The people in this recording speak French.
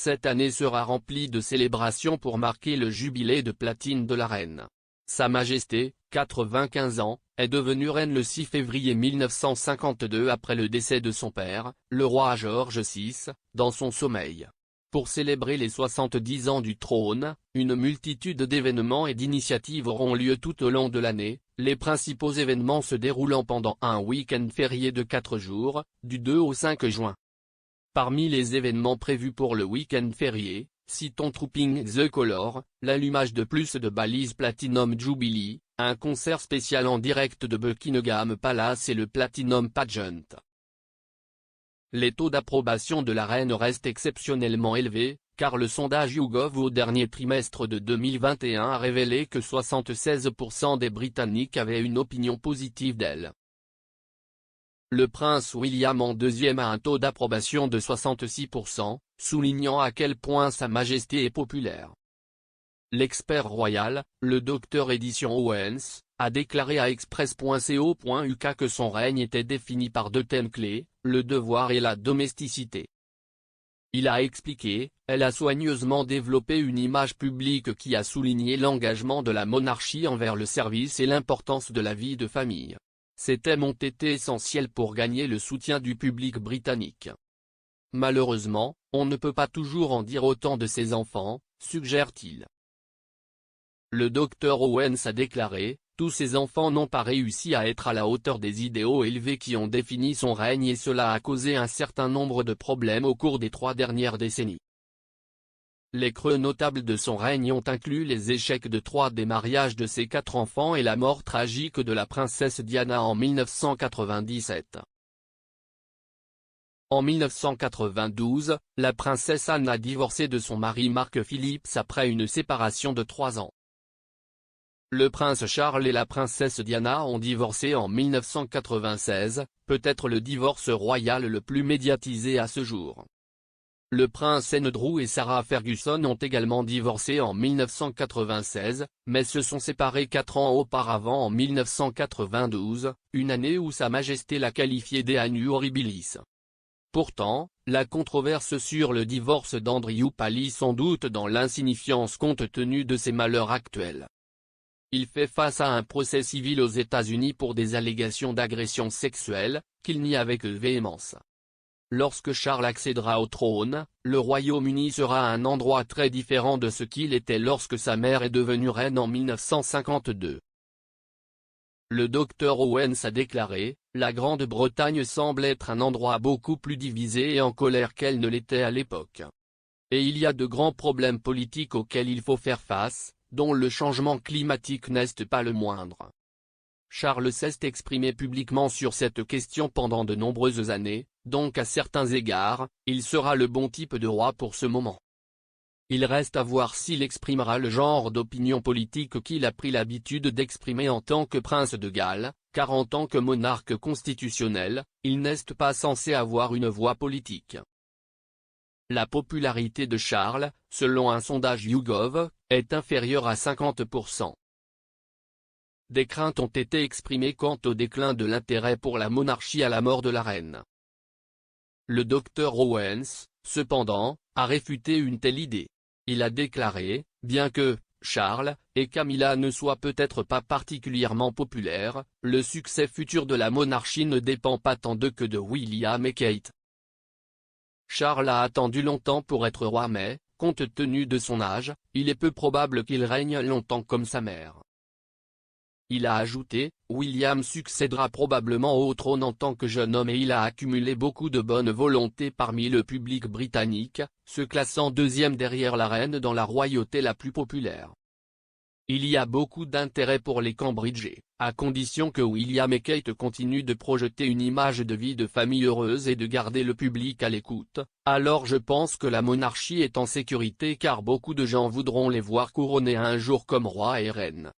Cette année sera remplie de célébrations pour marquer le jubilé de platine de la reine. Sa Majesté, 95 ans, est devenue reine le 6 février 1952 après le décès de son père, le roi George VI, dans son sommeil. Pour célébrer les 70 ans du trône, une multitude d'événements et d'initiatives auront lieu tout au long de l'année, les principaux événements se déroulant pendant un week-end férié de 4 jours, du 2 au 5 juin. Parmi les événements prévus pour le week-end férié, citons Trooping the Colour, l'allumage de plus de balises Platinum Jubilee, un concert spécial en direct de Buckingham Palace et le Platinum Pageant. Les taux d'approbation de la reine restent exceptionnellement élevés, car le sondage YouGov au dernier trimestre de 2021 a révélé que 76% des Britanniques avaient une opinion positive d'elle. Le prince William en deuxième a un taux d'approbation de 66%, soulignant à quel point Sa Majesté est populaire. L'expert royal, le Dr Edition Owens, a déclaré à Express.co.uk que son règne était défini par deux thèmes clés, le devoir et la domesticité. Il a expliqué, elle a soigneusement développé une image publique qui a souligné l'engagement de la monarchie envers le service et l'importance de la vie de famille. Ces thèmes ont été essentiels pour gagner le soutien du public britannique. Malheureusement, on ne peut pas toujours en dire autant de ses enfants, suggère-t-il. Le Dr Owens a déclaré, tous ses enfants n'ont pas réussi à être à la hauteur des idéaux élevés qui ont défini son règne et cela a causé un certain nombre de problèmes au cours des 3 dernières décennies. Les creux notables de son règne ont inclus les échecs de 3 des mariages de ses 4 enfants et la mort tragique de la princesse Diana en 1997. En 1992, la princesse Anne a divorcé de son mari Mark Phillips après une séparation de 3 ans. Le prince Charles et la princesse Diana ont divorcé en 1996, peut-être le divorce royal le plus médiatisé à ce jour. Le prince Andrew et Sarah Ferguson ont également divorcé en 1996, mais se sont séparés 4 ans auparavant en 1992, une année où Sa Majesté l'a qualifié d'annus horribilis. Pourtant, la controverse sur le divorce d'Andrew pâlit sans doute dans l'insignifiance compte tenu de ses malheurs actuels. Il fait face à un procès civil aux États-Unis pour des allégations d'agression sexuelle, qu'il nie avec véhémence. Lorsque Charles accédera au trône, le Royaume-Uni sera un endroit très différent de ce qu'il était lorsque sa mère est devenue reine en 1952. Le Dr Owens a déclaré, la Grande-Bretagne semble être un endroit beaucoup plus divisé et en colère qu'elle ne l'était à l'époque. Et il y a de grands problèmes politiques auxquels il faut faire face, dont le changement climatique n'est pas le moindre. Charles s'est exprimé publiquement sur cette question pendant de nombreuses années, donc à certains égards, il sera le bon type de roi pour ce moment. Il reste à voir s'il exprimera le genre d'opinion politique qu'il a pris l'habitude d'exprimer en tant que prince de Galles, car en tant que monarque constitutionnel, il n'est pas censé avoir une voix politique. La popularité de Charles, selon un sondage YouGov, est inférieure à 50%. Des craintes ont été exprimées quant au déclin de l'intérêt pour la monarchie à la mort de la reine. Le Dr Owens, cependant, a réfuté une telle idée. Il a déclaré, bien que Charles et Camilla ne soient peut-être pas particulièrement populaires, le succès futur de la monarchie ne dépend pas tant d'eux que de William et Kate. Charles a attendu longtemps pour être roi mais, compte tenu de son âge, il est peu probable qu'il règne longtemps comme sa mère. Il a ajouté, William succédera probablement au trône en tant que jeune homme et il a accumulé beaucoup de bonne volonté parmi le public britannique, se classant 2e derrière la reine dans la royauté la plus populaire. Il y a beaucoup d'intérêt pour les Cambridgais, à condition que William et Kate continuent de projeter une image de vie de famille heureuse et de garder le public à l'écoute, alors je pense que la monarchie est en sécurité car beaucoup de gens voudront les voir couronnés un jour comme roi et reine.